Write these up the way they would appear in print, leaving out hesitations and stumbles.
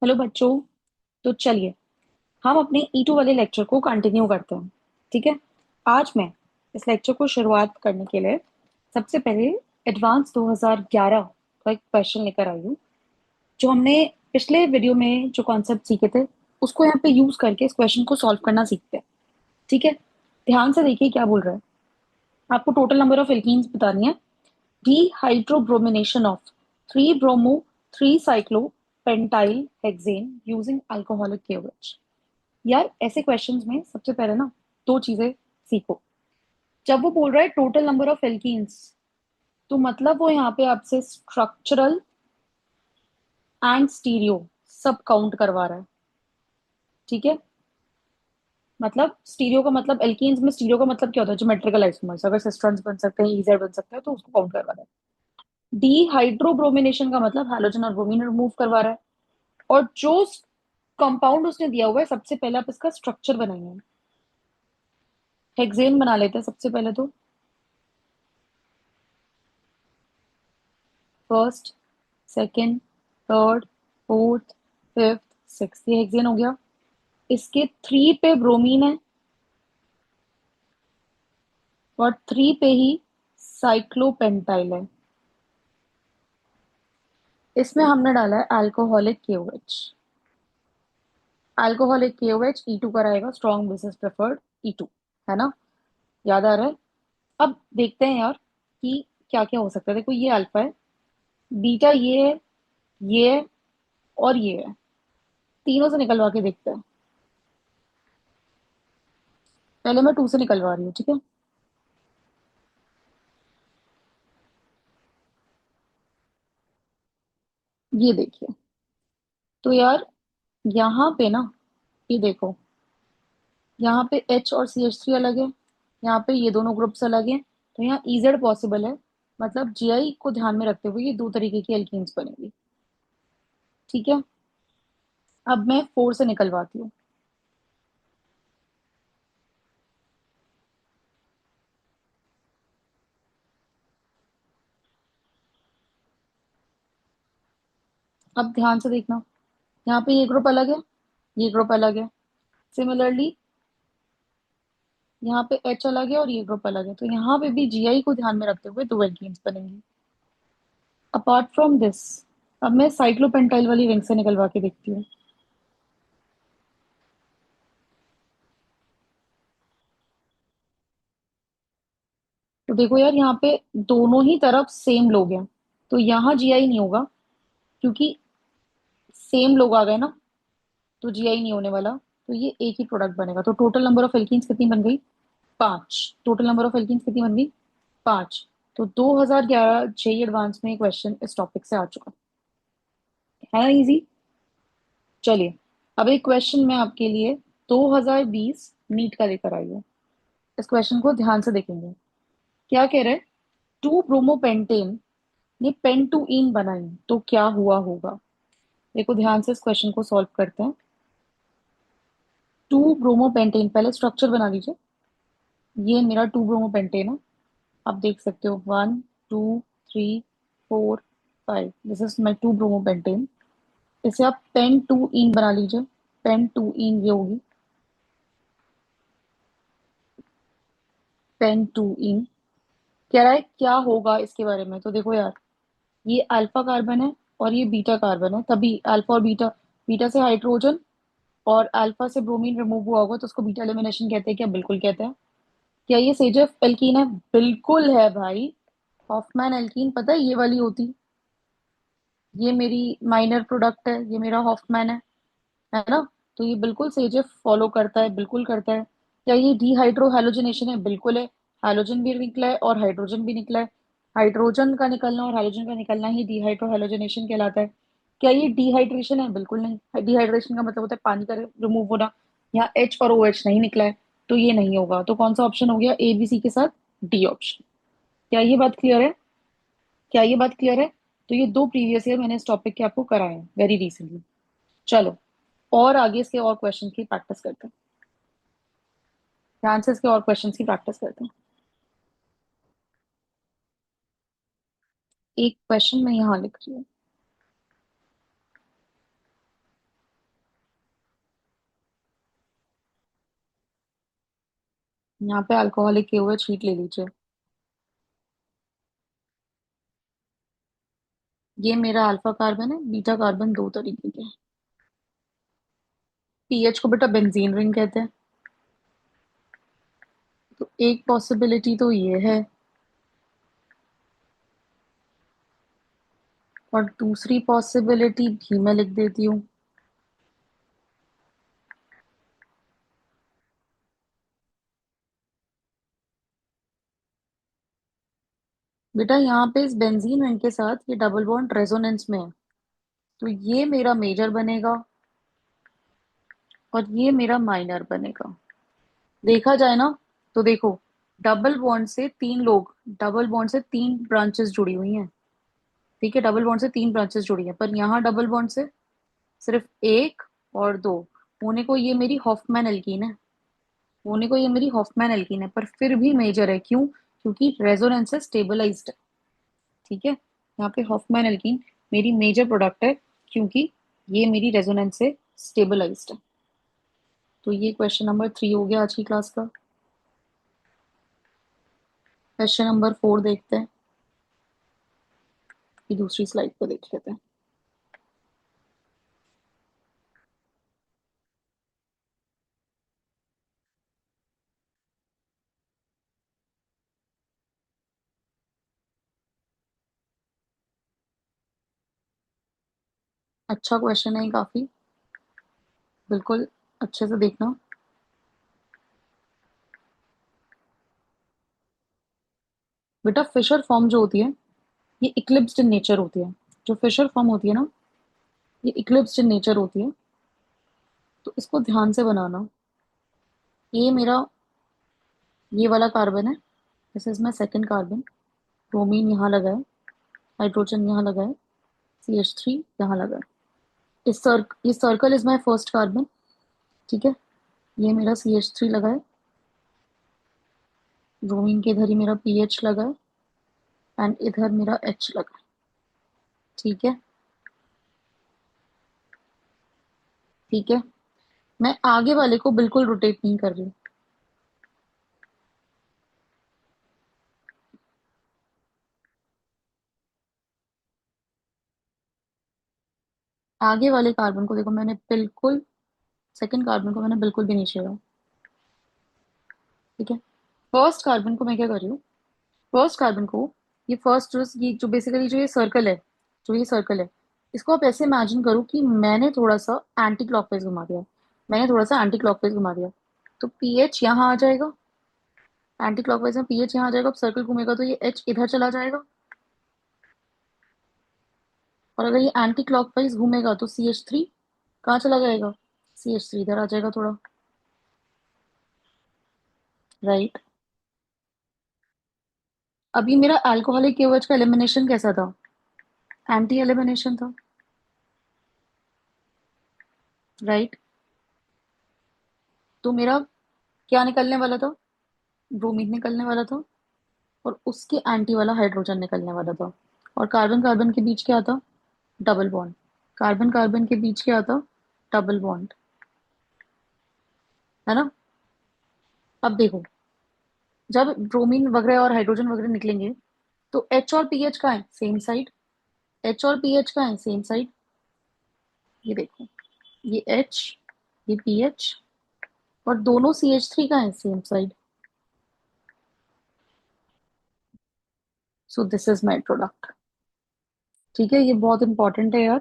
Hello बच्चों। तो चलिए हम अपने E2 वाले लेक्चर को कंटिन्यू करते हैं। ठीक है। आज मैं इस लेक्चर को शुरुआत करने के लिए सबसे पहले एडवांस 2011 का एक क्वेश्चन लेकर आई हूँ। जो हमने पिछले वीडियो में जो कॉन्सेप्ट सीखे थे उसको यहाँ पे यूज करके इस क्वेश्चन को सॉल्व करना सीखते हैं। ठीक है। ध्यान से देखिए क्या बोल रहा है। आपको टोटल नंबर ऑफ एल्कीन्स बतानी है। Dehydrobromation of 3-bromo 3-cyclopentyl hexane using alcoholic KOH। यार ऐसे क्वेश्चंस में सबसे पहले ना दो चीजें सीखो। जब वो बोल रहा है टोटल नंबर ऑफ एल्कीन्स, तो मतलब वो यहाँ पे आपसे स्ट्रक्चरल एंड स्टीरियो सब काउंट करवा रहा है। ठीक है। मतलब स्टीरियो का मतलब एल्कीन्स में स्टीरियो का मतलब क्या होता है? Geometrical isomers. अगर सिस्टर्न्स बन सकते हैं, इजेड बन सकता है, तो उसको काउंट करवा रहा है। डिहाइड्रोब्रोमिनेशन का मतलब हैलोजन और ब्रोमीन रिमूव करवा रहा है। और जो कंपाउंड उसने दिया हुआ है सबसे पहले आप इसका स्ट्रक्चर बनाएंगे। हेक्सेन बना लेते हैं सबसे पहले तो। First, second, third, fourth, fifth, six, ये हेक्सेन हो गया। इसके थ्री पे ब्रोमीन है और थ्री पे ही साइक्लोपेंटाइल है। इसमें हमने डाला है alcoholic KOH. Alcoholic KOH E2 का रहेगा, स्ट्रॉन्ग बेसिस प्रेफर्ड E2। है ना? याद आ रहा है? अब देखते हैं यार कि क्या क्या हो सकता है। देखो ये अल्फा है, बीटा ये है और ये है। तीनों से निकलवा के देखते हैं। पहले मैं टू से निकलवा रही हूँ। ठीक है। ये देखिए। तो यार यहाँ पे ना, ये देखो, यहाँ पे H और CH3 अलग है, यहाँ पे ये दोनों ग्रुप्स अलग हैं, तो यहाँ EZ पॉसिबल है। मतलब GI को ध्यान में रखते हुए ये दो तरीके की एल्कीन्स बनेगी। ठीक है। अब मैं फोर से निकलवाती हूँ। अब ध्यान से देखना, यहाँ पे ये ग्रुप अलग है, ये ग्रुप अलग है। सिमिलरली यहाँ पे H अलग है और ये ग्रुप अलग है, तो यहाँ पे भी GI को ध्यान में रखते हुए दो एल्कीन्स बनेंगी। अपार्ट फ्रॉम दिस, अब मैं साइक्लोपेंटाइल वाली रिंग से निकलवा के देखती हूँ। तो देखो यार, यहाँ पे दोनों ही तरफ सेम लोग हैं, तो यहाँ GI नहीं होगा, क्योंकि सेम लोग आ गए ना, तो GI नहीं होने वाला। तो ये एक ही प्रोडक्ट बनेगा। तो टोटल नंबर ऑफ एल्कीन्स कितनी बन गई? पांच। टोटल नंबर ऑफ एल्कीन्स कितनी बन गई? पांच। तो 2011 जेई एडवांस में क्वेश्चन इस टॉपिक से आ चुका है ना। इजी। चलिए, अब एक क्वेश्चन मैं आपके लिए 2020 नीट का लेकर आई हूँ। इस क्वेश्चन को ध्यान से देखेंगे। क्या कह रहे हैं? टू ब्रोमोपेंटेन ने पेन टू इन बनाई तो क्या हुआ होगा? देखो ध्यान से इस क्वेश्चन को सॉल्व करते हैं। टू ब्रोमोपेंटेन, पहले स्ट्रक्चर बना लीजिए। ये मेरा टू ब्रोमोपेंटेन है। आप देख सकते हो, one, two, three, four, five, this is my two bromopentane. इसे आप पेन टू इन बना लीजिए। पेन टू इन ये होगी, पेन टू इन। कह रहा है क्या होगा इसके बारे में। तो देखो यार, ये अल्फा कार्बन है और ये बीटा कार्बन है, तभी अल्फा और बीटा, बीटा से हाइड्रोजन और अल्फा से ब्रोमीन रिमूव हुआ होगा, तो उसको बीटा एलिमिनेशन कहते हैं क्या? बिल्कुल कहते हैं। क्या ये सेजेफ एल्कीन है? बिल्कुल है भाई। हॉफमैन एल्कीन पता है ये वाली होती, ये मेरी माइनर प्रोडक्ट है, ये मेरा हॉफमैन है ना? तो ये बिल्कुल सेजेफ फॉलो करता है, बिल्कुल करता है। क्या ये डिहाइड्रो हैलोजनेशन है? बिल्कुल है। हैलोजन भी निकला है और हाइड्रोजन भी निकला है। हाइड्रोजन का निकलना और हाइड्रोजन का निकलना ही डिहाइड्रो हैलोजनेशन कहलाता है। क्या ये डिहाइड्रेशन है? बिल्कुल नहीं। डिहाइड्रेशन का मतलब होता है पानी का रिमूव होना। यहाँ H और OH नहीं निकला है, तो ये नहीं होगा। तो कौन सा ऑप्शन हो गया? ABC के साथ डी ऑप्शन। क्या ये बात क्लियर है? क्या ये बात क्लियर है? तो ये दो प्रीवियस ईयर मैंने इस टॉपिक के आपको कराए हैं वेरी रिसेंटली। चलो, और आगे इसके और क्वेश्चन की प्रैक्टिस करते हैं। ध्यान से इसके और क्वेश्चन की प्रैक्टिस करते हैं। एक क्वेश्चन मैं यहाँ लिख रही हूँ। यहाँ पे अल्कोहलिक के हुए छीट ले लीजिए। ये मेरा अल्फा कार्बन है, बीटा कार्बन दो तरीके के हैं। पीएच को बेटा बेंजीन रिंग कहते हैं। तो एक पॉसिबिलिटी तो ये है, और दूसरी पॉसिबिलिटी भी मैं लिख देती हूँ। बेटा यहाँ पे इस बेंजीन रिंग के साथ ये डबल बॉन्ड रेजोनेंस में है, तो ये मेरा मेजर बनेगा और ये मेरा माइनर बनेगा। देखा जाए ना, तो देखो, डबल बॉन्ड से तीन लोग, डबल बॉन्ड से तीन ब्रांचेस जुड़ी हुई हैं। ठीक है, डबल बॉन्ड से तीन ब्रांचेस जुड़ी हैं, पर यहाँ डबल बॉन्ड से सिर्फ एक और दो। होने को ये मेरी हॉफमैन एल्कीन है, होने को ये मेरी हॉफमैन एल्कीन है, पर फिर भी मेजर है। क्यों? क्योंकि रेजोनेंस से स्टेबलाइज्ड है। ठीक है, यहाँ पे हॉफमैन एल्कीन मेरी मेजर प्रोडक्ट है, क्योंकि ये मेरी रेजोनेंस से स्टेबलाइज्ड है। तो ये क्वेश्चन नंबर 3 हो गया आज की क्लास का। क्वेश्चन नंबर 4 देखते हैं, कि दूसरी स्लाइड पर देख लेते हैं। अच्छा क्वेश्चन है ये काफी, बिल्कुल अच्छे से देखना। बेटा फिशर फॉर्म जो होती है, ये इक्लिप्स्ड इन नेचर होती है। जो फिशर फॉर्म होती है ना, ये इक्लिप्स्ड इन नेचर होती है। तो इसको ध्यान से बनाना। ये मेरा, ये वाला कार्बन है, this is my second carbon. Bromine यहाँ लगा है, हाइड्रोजन यहाँ लगा है, CH3 यहाँ लगा है। ये circle is my first carbon. ठीक है, ये मेरा CH3 लगा है, ब्रोमीन के इधर ही मेरा PH लगा है, एंड इधर मेरा H लगा है। ठीक है, ठीक है। मैं आगे वाले को बिल्कुल रोटेट नहीं कर रही। आगे वाले कार्बन को देखो, मैंने बिल्कुल, सेकंड कार्बन को मैंने बिल्कुल भी नहीं छेड़ा। ठीक है, फर्स्ट कार्बन को मैं क्या कर रही हूँ, फर्स्ट कार्बन को, ये फर्स्ट जो, ये जो बेसिकली जो ये सर्कल है, जो ये सर्कल है, इसको आप ऐसे इमेजिन करो कि मैंने थोड़ा सा एंटी क्लॉकवाइज घुमा दिया। मैंने थोड़ा सा एंटी क्लॉकवाइज घुमा दिया, तो पीएच यहाँ आ जाएगा। एंटी क्लॉकवाइज में पीएच यहाँ आ जाएगा, अब सर्कल घूमेगा तो ये एच इधर चला जाएगा। और अगर ये एंटी क्लॉकवाइज घूमेगा तो CH3 कहाँ चला जाएगा? CH3 इधर आ जाएगा थोड़ा। राइट। अभी मेरा अल्कोहलिक केवच का एलिमिनेशन कैसा था? एंटी एलिमिनेशन था। राइट। तो मेरा क्या निकलने वाला था? ब्रोमीन निकलने वाला था, और उसके एंटी वाला हाइड्रोजन निकलने वाला था। और कार्बन कार्बन के बीच क्या था? Double bond. कार्बन कार्बन के बीच क्या था? Double bond. है ना? अब देखो, जब ब्रोमीन वगैरह और हाइड्रोजन वगैरह निकलेंगे, तो एच और पीएच का है सेम साइड। एच और पीएच का है सेम साइड। ये देखो, ये एच, ये पीएच, और दोनों CH3 का है same side. So this is my product. ठीक है, ये बहुत इंपॉर्टेंट है यार,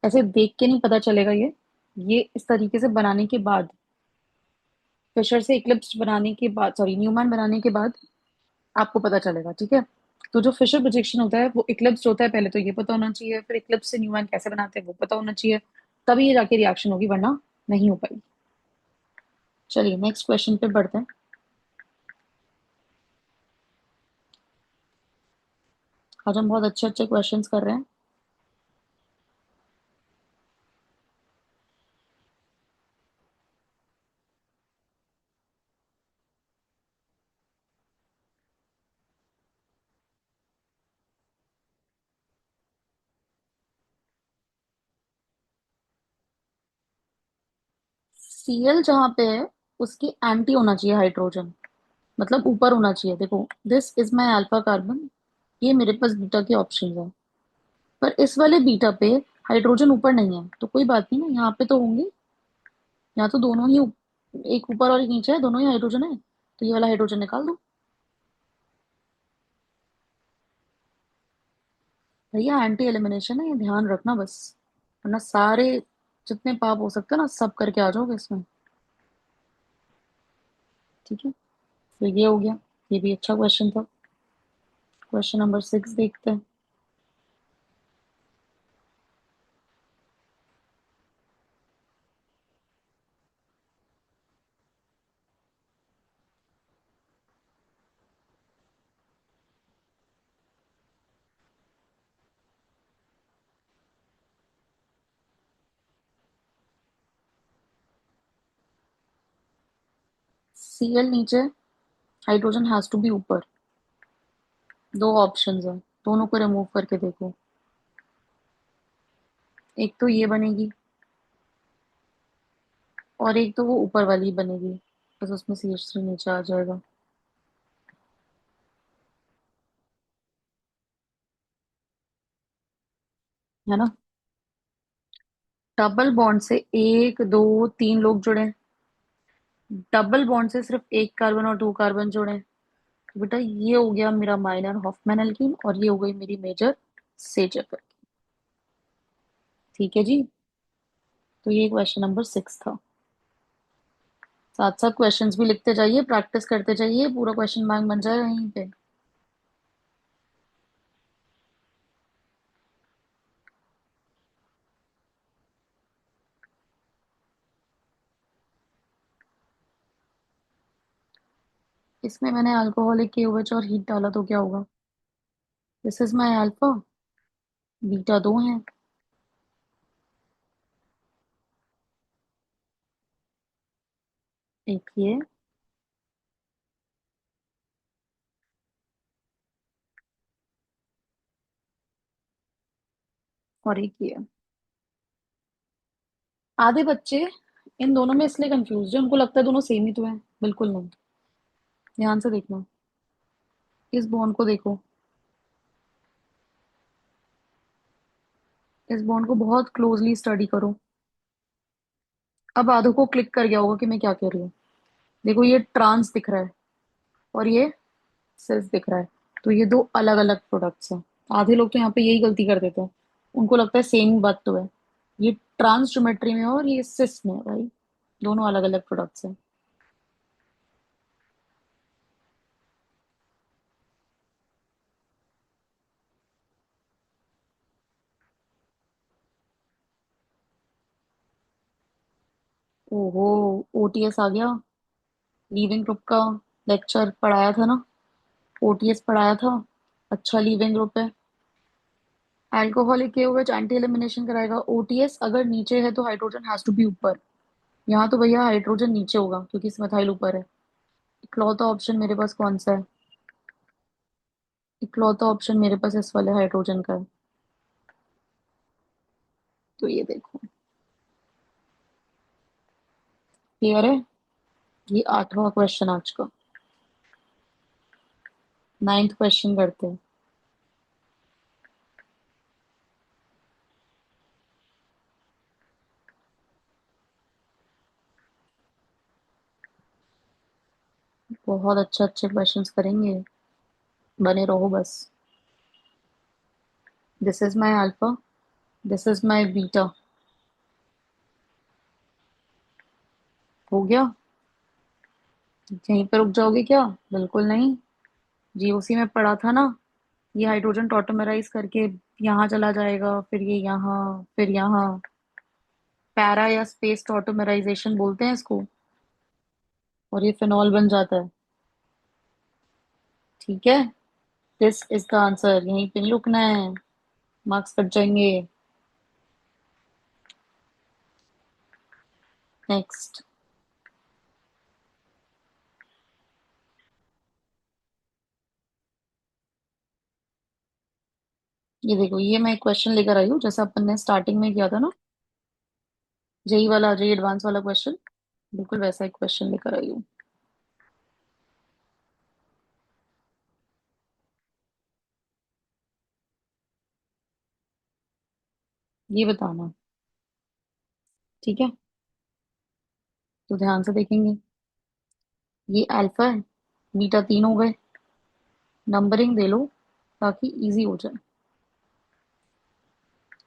ऐसे देख के नहीं पता चलेगा ये इस तरीके से बनाने के बाद, फिशर से इक्लिप्स बनाने के बाद, सॉरी न्यूमैन बनाने के बाद आपको पता चलेगा। ठीक है, तो जो फिशर प्रोजेक्शन होता है वो इक्लिप्स होता है, पहले तो ये पता होना चाहिए, फिर इक्लिप्स से न्यूमैन कैसे बनाते हैं वो पता होना चाहिए, तभी ये जाके रिएक्शन होगी, वरना नहीं हो पाएगी। चलिए नेक्स्ट क्वेश्चन पे बढ़ते हैं। आज हम बहुत अच्छे अच्छे क्वेश्चंस कर रहे हैं। Cl जहाँ पे है, उसकी एंटी होना चाहिए हाइड्रोजन। मतलब ऊपर होना चाहिए। देखो, this is my alpha carbon, ये मेरे पास बीटा के ऑप्शन है। पर इस वाले बीटा पे हाइड्रोजन ऊपर नहीं है, तो कोई बात नहीं ना, यहाँ पे तो होंगे। यहाँ तो दोनों ही एक ऊपर और एक नीचे है, दोनों ही हाइड्रोजन है, तो ये वाला हाइड्रोजन निकाल दो। भैया एंटी एलिमिनेशन है, ये ध्यान रखना बस, वरना सारे जितने पाप हो सकते हैं ना सब करके आ जाओगे इसमें। ठीक है, तो ये हो गया। ये भी अच्छा क्वेश्चन था। क्वेश्चन नंबर 6 देखते हैं। Cl नीचे, हाइड्रोजन हैज टू बी ऊपर। दो ऑप्शंस है, दोनों को रिमूव करके देखो। एक तो ये बनेगी, और एक तो वो ऊपर वाली बनेगी, बस उसमें CH3 नीचे आ जाएगा। है ना। डबल बॉन्ड से एक दो तीन लोग जुड़े हैं। डबल बॉन्ड से सिर्फ एक कार्बन और दो कार्बन जुड़े हैं। तो बेटा ये हो गया मेरा माइनर हॉफमैन एल्कीन, और ये हो गई मेरी मेजर सेजर। ठीक है जी। तो ये क्वेश्चन नंबर 6 था। साथ साथ क्वेश्चंस भी लिखते जाइए, प्रैक्टिस करते जाइए, पूरा क्वेश्चन बैंक बन जाएगा यहीं पे। इसमें मैंने अल्कोहलिक KOH और हीट डाला तो क्या होगा। This is my alpha, beta दो है। एक ये, और एक ये। आधे बच्चे इन दोनों में इसलिए कंफ्यूज है, उनको लगता है दोनों सेम ही तो है। बिल्कुल नहीं। ध्यान से देखना, इस बॉन्ड को देखो, इस बॉन्ड को बहुत क्लोजली स्टडी करो। अब आधों को क्लिक कर गया होगा कि मैं क्या कह रही हूँ। देखो, ये ट्रांस दिख रहा है और ये सिस दिख रहा है, तो ये दो अलग अलग प्रोडक्ट्स हैं। आधे लोग तो यहाँ पे यही गलती कर देते हैं, उनको लगता है सेम बात तो है। ये ट्रांस ज्योमेट्री में है और ये सिस में है भाई, दोनों अलग अलग प्रोडक्ट्स हैं। ओहो, OTS आ गया। लीविंग ग्रुप का लेक्चर पढ़ाया था ना, OTS पढ़ाया था। अच्छा, लीविंग ग्रुप है। अल्कोहलिक KOH एंटी एलिमिनेशन कराएगा। OTS अगर नीचे है तो हाइड्रोजन हैज टू बी ऊपर। यहाँ तो भैया हाइड्रोजन नीचे होगा क्योंकि इसमें मिथाइल ऊपर है। इकलौता ऑप्शन मेरे पास कौन सा है। इकलौता ऑप्शन मेरे पास इस वाले हाइड्रोजन का है। तो ये देखो, क्लियर है। ये 8वां क्वेश्चन आज का। 9th क्वेश्चन करते हैं। बहुत अच्छे अच्छे क्वेश्चंस करेंगे, बने रहो बस। This is my alpha, this is my beta. हो गया। यहीं पर रुक जाओगे क्या। बिल्कुल नहीं। GOC में पढ़ा था ना, ये हाइड्रोजन टॉटोमराइज करके यहाँ चला जाएगा, फिर ये यहाँ, फिर यहाँ। पैरा या स्पेस टॉटोमराइजेशन बोलते हैं इसको, और ये फिनॉल बन जाता है। ठीक है, दिस इज द आंसर, यहीं पे नहीं रुकना है, मार्क्स कट जाएंगे। नेक्स्ट। ये देखो, ये मैं एक क्वेश्चन लेकर आई हूँ जैसा अपन ने स्टार्टिंग में किया था ना, जेई वाला, जेई एडवांस वाला क्वेश्चन। बिल्कुल वैसा एक क्वेश्चन लेकर आई हूँ। ये बताना। ठीक है, तो ध्यान से देखेंगे। ये अल्फा है, बीटा तीन हो गए। नंबरिंग दे लो ताकि इजी हो जाए।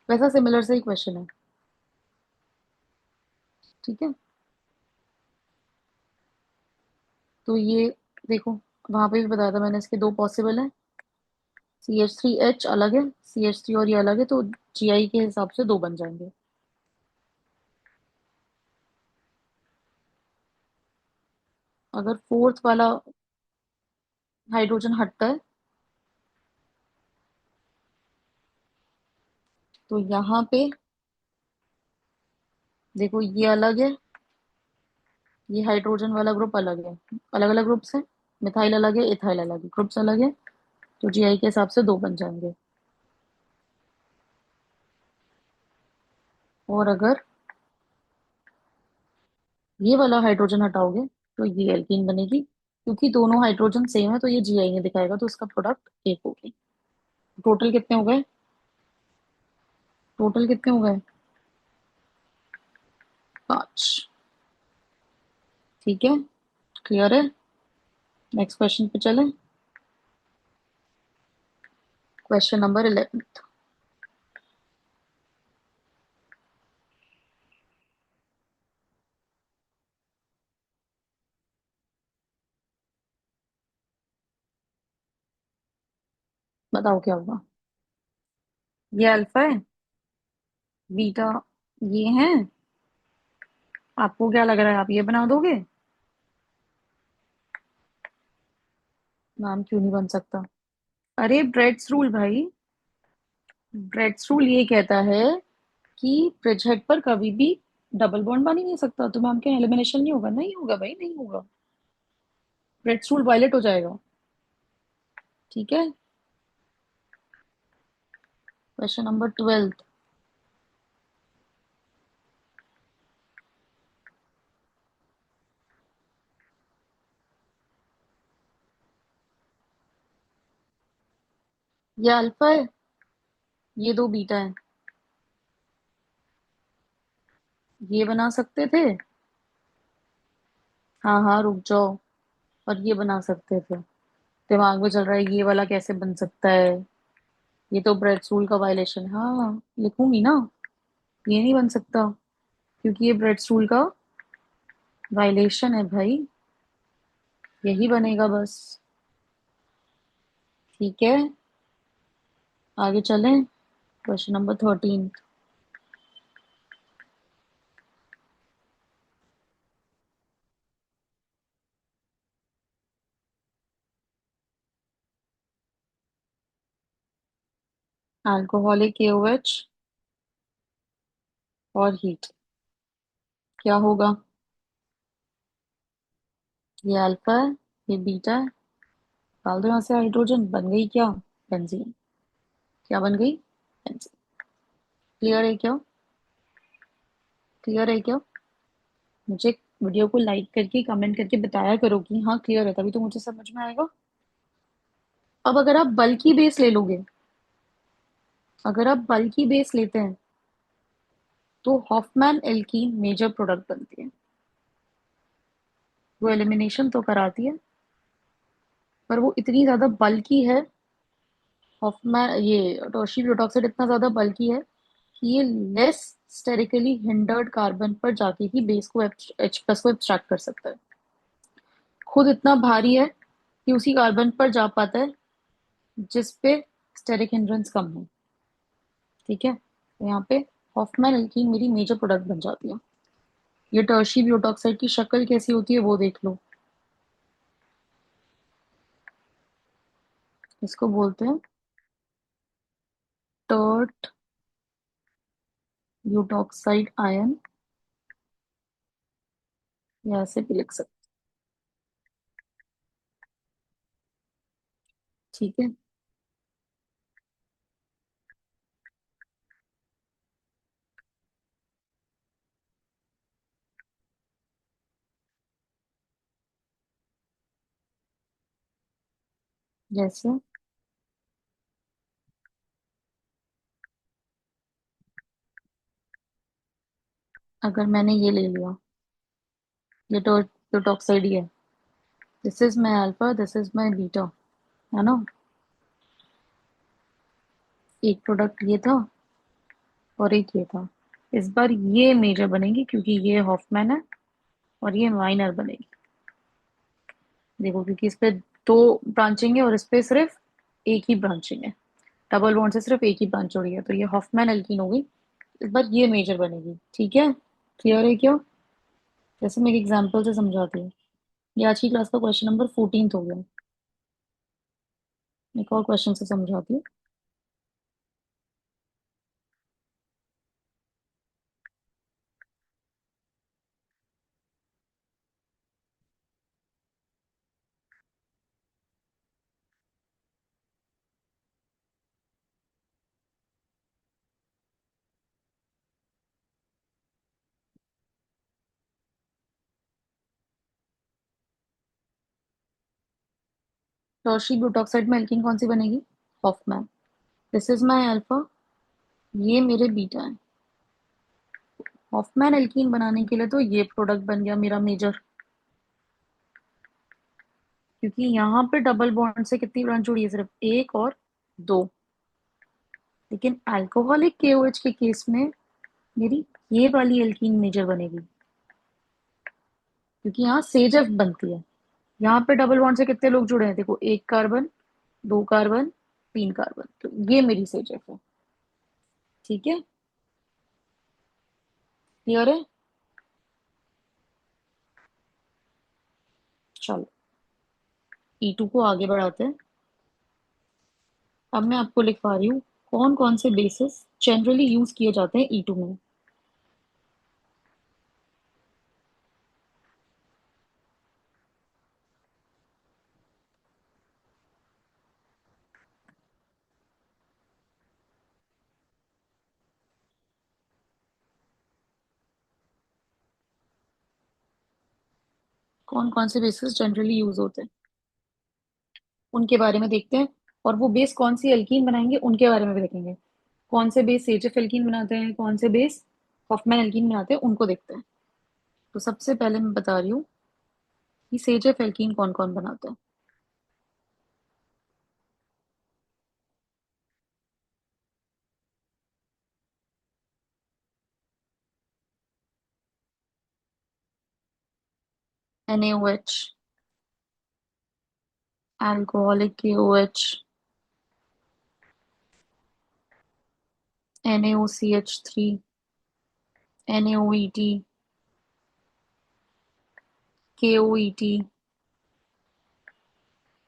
वैसा सिमिलर से ही क्वेश्चन है। ठीक है, तो ये देखो, वहां पे भी बताया था मैंने, इसके दो पॉसिबल है। CH3H अलग है, CH3 और ये अलग है, तो GI के हिसाब से दो बन जाएंगे। अगर फोर्थ वाला हाइड्रोजन हटता है तो यहाँ पे देखो, ये अलग है, ये हाइड्रोजन वाला ग्रुप अलग है। अलग अलग ग्रुप्स है। मिथाइल अलग है, इथाइल अलग है, ग्रुप्स अलग है। तो GI के हिसाब से दो बन जाएंगे। और अगर ये वाला हाइड्रोजन हटाओगे तो ये एल्कीन बनेगी, क्योंकि दोनों हाइड्रोजन सेम है, तो ये GI नहीं दिखाएगा, तो इसका प्रोडक्ट एक हो गई। टोटल कितने हो गए? टोटल कितने हो गए? पांच। ठीक है, क्लियर है। नेक्स्ट क्वेश्चन पे चले। Question number 11। बताओ क्या होगा। ये अल्फा है, बीटा ये है। आपको क्या लग रहा है, आप ये बना दोगे? नाम क्यों नहीं बन सकता? अरे ब्रेड्स रूल भाई। ब्रेड्स रूल ये कहता है कि ब्रिज हेड पर कभी भी डबल बॉन्ड बन ही नहीं सकता, तो मैम के एलिमिनेशन नहीं होगा, नहीं होगा भाई, नहीं होगा। ब्रेड्स रूल वायलेट हो जाएगा। ठीक है, क्वेश्चन नंबर 12। ये अल्फा है, ये दो बीटा है। ये बना सकते थे। हाँ हाँ, रुक जाओ। और ये बना सकते थे। दिमाग में चल रहा है ये वाला कैसे बन सकता है। ये तो ब्रेड रूल का वायलेशन, हाँ लिखूंगी ना। ये नहीं बन सकता, क्योंकि ये ब्रेड रूल का वायलेशन है भाई। यही बनेगा बस। ठीक है, आगे चलें। Question number 13। अल्कोहलिक KOH और हीट, क्या होगा? ये अल्फा है, ये बीटा है। डाल दो यहाँ से हाइड्रोजन, बन गई क्या? बेंजीन। क्या बन गई? बेंजीन। क्लियर है क्या? क्लियर है क्या? मुझे वीडियो को लाइक करके कमेंट करके बताया करो कि हाँ क्लियर है, तभी तो मुझे समझ में आएगा। अब अगर आप बल्कि बेस ले लोगे, अगर आप बल्कि बेस लेते हैं तो हॉफमैन एल्कीन मेजर प्रोडक्ट बनती है। वो एलिमिनेशन तो कराती है, पर वो इतनी ज्यादा बल्कि है। हॉफमैन ये टर्शियरी ब्यूटॉक्साइड इतना ज्यादा बल्कि है कि ये लेस स्टेरिकली हिंडर्ड कार्बन पर जाके ही बेस को H प्लस को एक्सट्रैक्ट कर सकता है। खुद इतना भारी है कि उसी कार्बन पर जा पाता है जिस पे स्टेरिक हिंड्रेंस कम है। ठीक है, तो यहाँ पे हॉफमैन एल्कीन मेरी मेजर प्रोडक्ट बन जाती है। ये टर्शी ब्यूटॉक्साइड की शक्ल कैसी होती है वो देख लो। इसको बोलते हैं टर्ट ब्यूटॉक्साइड आयन, या ऐसे भी लिख सकते। ठीक है, जैसे अगर मैंने ये ले लिया, ये तो टॉक्साइड ही है। This is my alpha, this is my beta, है ना। एक प्रोडक्ट ये था और एक ये था। इस बार ये मेजर बनेगी क्योंकि ये हॉफमैन है, और ये माइनर बनेगी। देखो, क्योंकि इस पे दो ब्रांचिंग है और इस पे सिर्फ एक ही ब्रांचिंग है। डबल बॉन्ड से सिर्फ एक ही ब्रांच हो रही है, तो ये हॉफमैन एल्कीन हो गई। इस बार ये मेजर बनेगी, ठीक है। क्लियर है क्या? जैसे मैं एक एग्जांपल से समझाती हूँ। ये आज की क्लास का क्वेश्चन नंबर 14 हो गया। एक और क्वेश्चन से समझाती हूँ। टर्शियरी ब्यूटॉक्साइड में एल्कीन कौन सी बनेगी? Hoffmann. This is my alpha, ये मेरे बीटा है। हॉफमैन एल्कीन बनाने के लिए तो ये प्रोडक्ट बन गया मेरा मेजर, क्योंकि यहाँ पे डबल बॉन्ड से कितनी ब्रांच जुड़ी है? सिर्फ एक और दो। लेकिन अल्कोहलिक केओएच के केस में मेरी ये वाली एल्कीन मेजर बनेगी, क्योंकि यहाँ सेजफ बनती है। यहाँ पे डबल बॉन्ड से कितने लोग जुड़े हैं? देखो, एक कार्बन, दो कार्बन, तीन कार्बन, तो ये मेरी सेजफ है। ठीक है, क्लियर है। चलो, E2 को आगे बढ़ाते हैं। अब मैं आपको लिखवा रही हूँ कौन कौन से बेसिस जनरली यूज किए जाते हैं E2 में। कौन कौन से बेसिस जनरली यूज होते हैं उनके बारे में देखते हैं, और वो बेस कौन सी एल्कीन बनाएंगे उनके बारे में भी देखेंगे। कौन से बेस सेजफ एल्कीन बनाते हैं, कौन से बेस हॉफमैन एल्कीन बनाते हैं, उनको देखते हैं। तो सबसे पहले मैं बता रही हूँ कि सेजफ एल्कीन कौन कौन बनाता है। NaOH, alcoholic KOH, NaOCH3, NaOET, KOET,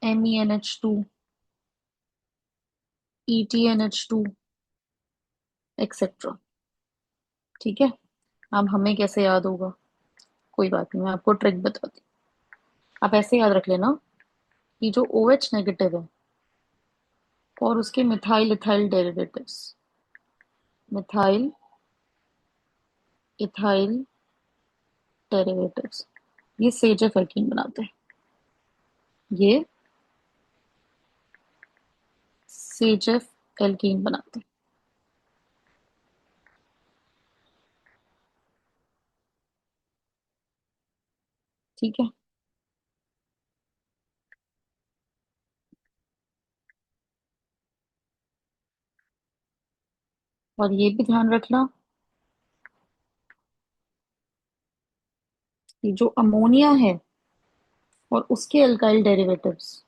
MEnH2, ETNH2, etcetera. ठीक है। अब हमें कैसे याद होगा? कोई बात नहीं, मैं आपको ट्रिक बताती हूँ। आप ऐसे याद रख लेना कि जो OH नेगेटिव है और उसके methyl ethyl derivatives, methyl ethyl derivatives, ये सेजफ एल्कीन बनाते हैं। ये सेजफ एल्कीन बनाते हैं। ठीक है। और ये भी ध्यान रखना कि जो अमोनिया है और उसके alkyl derivatives,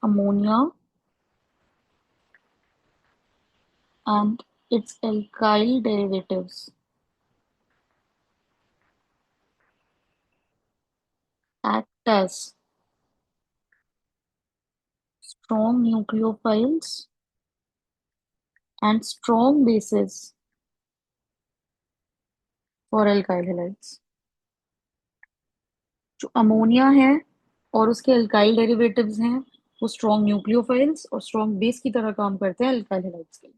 ammonia and its alkyl derivatives act as strong nucleophiles and strong bases for alkyl halides। जो अमोनिया है और उसके अल्काइल डेरिवेटिव्स हैं, वो स्ट्रॉन्ग न्यूक्लियोफाइल्स और स्ट्रॉन्ग बेस की तरह काम करते हैं अल्काइल हैलाइड्स के लिए।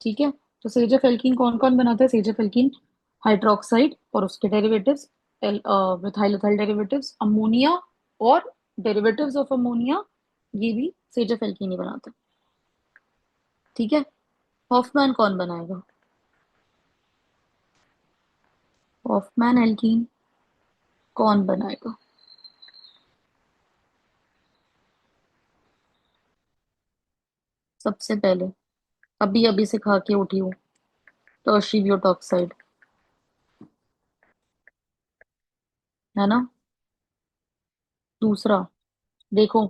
ठीक है। तो सेजफ एल्कीन कौन कौन बनाता है? सेजफ एल्कीन हाइड्रोक्साइड और उसके derivatives, methyl ethyl derivatives, ammonia और डेरिवेटिव्स ऑफ अमोनिया, ये भी सेजफ एल्कीन ही बनाते हैं। ठीक है। हॉफमैन कौन बनाएगा? हॉफमैन एल्कीन कौन बनाएगा? सबसे पहले अभी अभी से खा के उठी हूँ, टर्शी ब्यूटॉक्साइड, है ना। दूसरा, देखो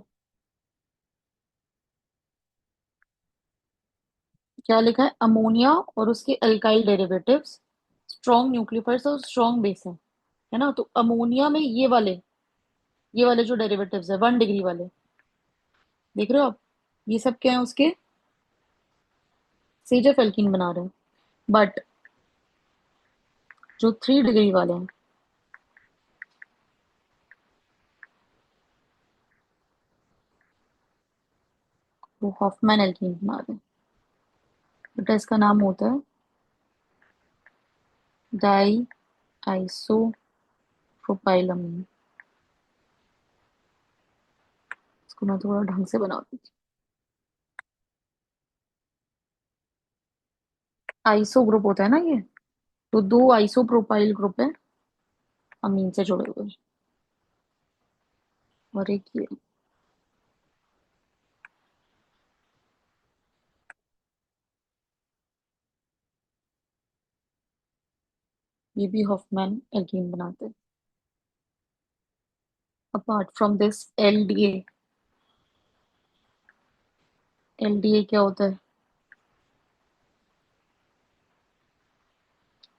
क्या लिखा है, अमोनिया और उसके अल्काइल डेरिवेटिव्स, स्ट्रॉन्ग न्यूक्लियोफाइल्स और स्ट्रॉन्ग बेस है ना। तो अमोनिया में ये वाले जो डेरिवेटिव्स है 1 डिग्री वाले, देख रहे हो आप, ये सब क्या है उसके, सेजफ एल्कीन बना रहे हैं। बट जो 3 डिग्री वाले हैं वो हॉफमैन एल्कीन बना रहे हैं। बेटा इसका नाम होता है डाई आइसो प्रोपाइलमीन। इसको मैं थोड़ा ढंग से बना दूँ। आइसो ग्रुप होता है ना ये, तो 2 आइसो प्रोपाइल ग्रुप है अमीन से जुड़े हुए, और एक ये भी हॉफमैन एल्कीन बनाते हैं। Apart from this LDA, LDA क्या होता है,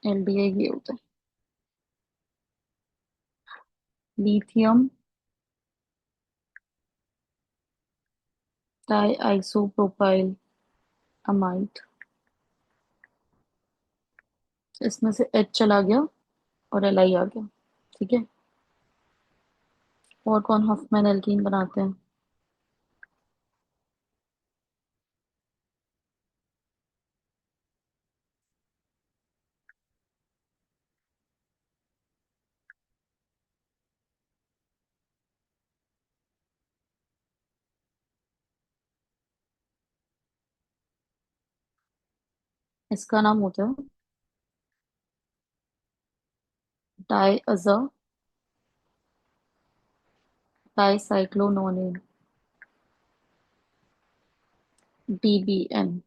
एलडीए ये होता है लिथियम डाई आइसोप्रोपाइल अमाइड। इसमें से एच चला गया और एल आई आ गया, ठीक है। और कौन हॉफमैन एल्कीन बनाते हैं? इसका नाम होता है डाईअज़ा डाईसाइक्लोनोनिन, डीबीएन।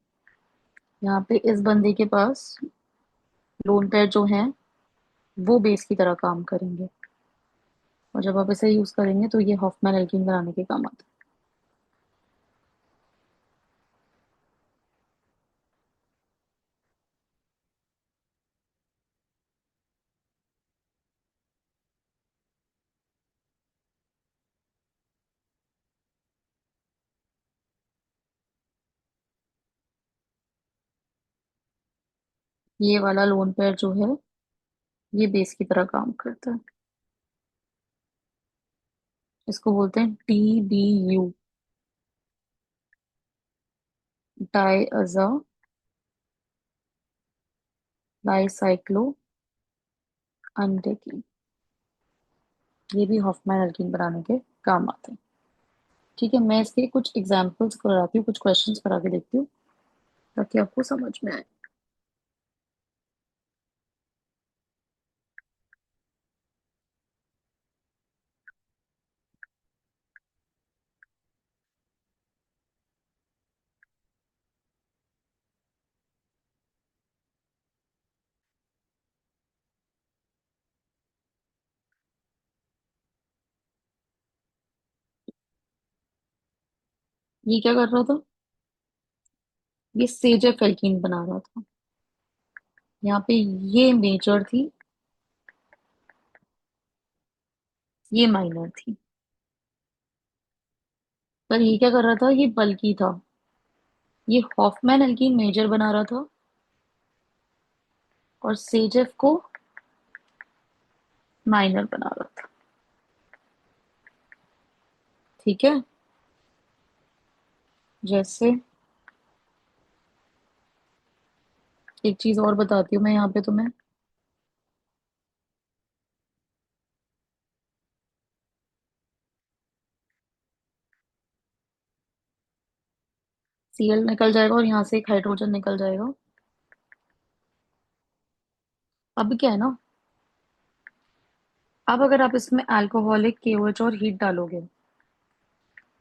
यहाँ पे इस बंदे के पास लोन पेयर जो हैं वो बेस की तरह काम करेंगे, और जब आप इसे यूज करेंगे तो ये हॉफमैन एल्कीन बनाने के काम आता है। ये वाला लोन पेयर जो है ये बेस की तरह काम करता है। इसको बोलते हैं TBU, डाईअज़ा डाईसाइक्लो अनडेकिन। ये भी हॉफमैन एल्कीन बनाने के काम आते हैं। ठीक है, मैं इसके कुछ एग्जांपल्स कराती हूँ, कुछ क्वेश्चंस करा के देखती हूँ ताकि आपको समझ में आए। ये क्या कर रहा था, ये सेजफ एल्कीन बना रहा था। यहाँ पे ये मेजर थी, ये माइनर थी। पर ये क्या कर रहा था, ये बल्कि था। ये हॉफमैन एल्कीन मेजर बना रहा था और सेजफ को माइनर बना रहा था, ठीक है। जैसे एक चीज और बताती हूँ मैं यहाँ पे तुम्हें। Cl निकल जाएगा और यहाँ से एक हाइड्रोजन निकल जाएगा। अब क्या है ना, अब अगर आप इसमें अल्कोहलिक केओएच और हीट डालोगे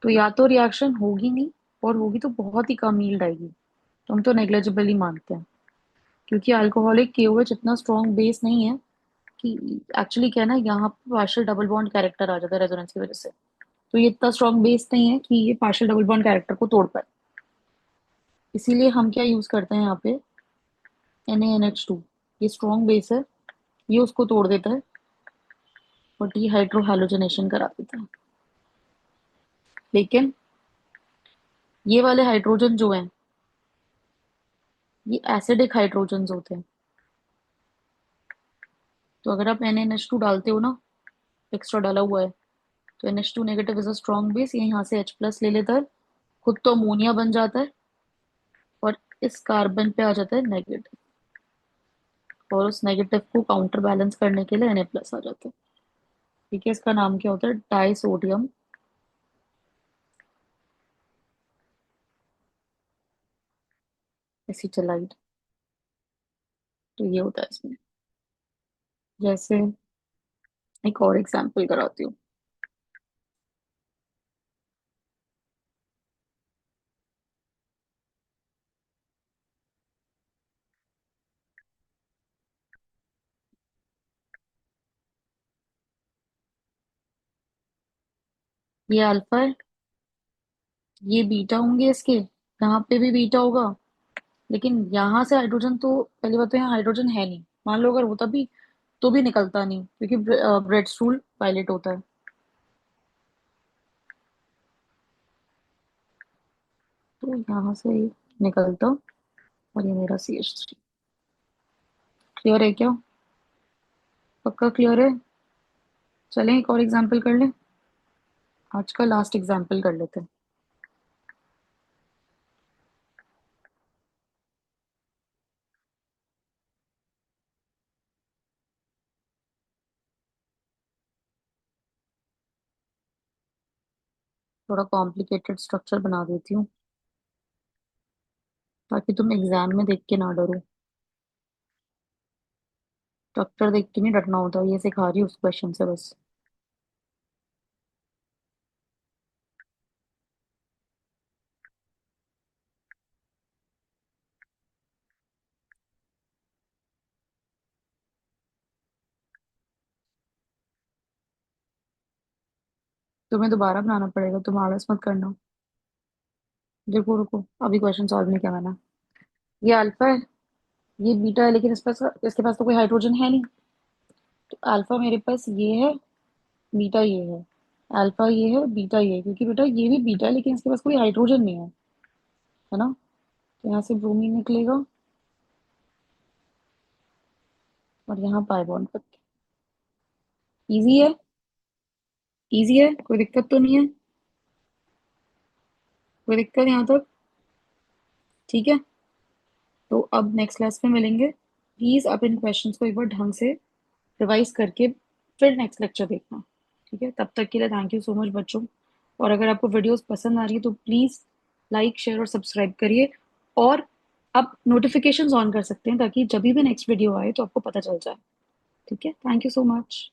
तो या तो रिएक्शन होगी नहीं, और होगी तो बहुत ही कम यील्ड आएगी। तो हम तो नेग्लिजिबल ही मानते हैं, क्योंकि अल्कोहलिक केओएच इतना स्ट्रॉन्ग बेस नहीं है कि एक्चुअली क्या है ना, यहाँ पे पार्शियल डबल बॉन्ड कैरेक्टर आ जाता है रेजोनेंस की वजह से। तो ये इतना स्ट्रॉन्ग बेस नहीं है कि ये पार्शियल डबल बॉन्ड कैरेक्टर को तोड़ पाए। इसीलिए हम क्या यूज करते हैं यहाँ पे, NaNH2। ये स्ट्रॉन्ग बेस है, ये उसको तोड़ देता है और डीहाइड्रो हैलोजनेशन करा देता है। लेकिन ये वाले हाइड्रोजन जो हैं, ये एसिडिक हाइड्रोजन होते हैं। तो अगर आप NaNH2 डालते हो ना, एक्स्ट्रा डाला हुआ है, तो NH2 negative is a strong base, ये यहाँ से H+ ले लेता है, खुद तो अमोनिया बन जाता है, और इस कार्बन पे आ जाता है नेगेटिव, और उस नेगेटिव को काउंटर बैलेंस करने के लिए Na+ आ जाता है। ठीक है, इसका नाम क्या होता है, डाई सोडियम एसिटाइलाइड। तो ये होता है इसमें। जैसे एक और एग्जांपल कराती हूँ। ये अल्फा है, ये बीटा होंगे इसके, यहाँ पे भी बीटा होगा। लेकिन यहाँ से हाइड्रोजन तो, पहली बात तो यहाँ हाइड्रोजन है नहीं, मान लो अगर होता भी तो भी निकलता नहीं, क्योंकि ब्रेड स्टूल पायलट होता है। तो यहाँ से निकलता, और ये मेरा CH3। क्लियर है क्या? पक्का क्लियर है? चलें एक और एग्जांपल कर लें, आज का लास्ट एग्जांपल कर लेते हैं। थोड़ा कॉम्प्लिकेटेड स्ट्रक्चर बना देती हूँ, ताकि तुम एग्जाम में देख के ना डरो। स्ट्रक्चर देख के नहीं डरना होता, ये सिखा रही हूँ उस क्वेश्चन से बस। तुम्हें दोबारा बनाना पड़ेगा, तुम आलस मत करना। देखो रुको, अभी क्वेश्चन सॉल्व नहीं किया मैंने। ये अल्फा है, ये बीटा है, लेकिन इसके पास तो कोई हाइड्रोजन है नहीं। तो अल्फा मेरे पास ये है, बीटा ये है। अल्फा ये है, बीटा ये है, क्योंकि बेटा ये भी बीटा है लेकिन इसके पास कोई हाइड्रोजन नहीं है ना। तो यहाँ से ब्रोमीन निकलेगा, और यहाँ पाई बॉन्ड तक। इजी है, इजी है, कोई दिक्कत तो नहीं है? कोई दिक्कत यहाँ तक? ठीक है। तो अब नेक्स्ट क्लास में मिलेंगे। प्लीज आप इन क्वेश्चंस को एक बार ढंग से रिवाइज करके फिर नेक्स्ट लेक्चर देखना। ठीक है, तब तक के लिए थैंक यू सो मच बच्चों। और अगर आपको वीडियोस पसंद आ रही है तो प्लीज लाइक शेयर और सब्सक्राइब करिए। और आप नोटिफिकेशंस ऑन कर सकते हैं, ताकि जब भी नेक्स्ट वीडियो आए तो आपको पता चल जाए। ठीक है, थैंक यू सो मच।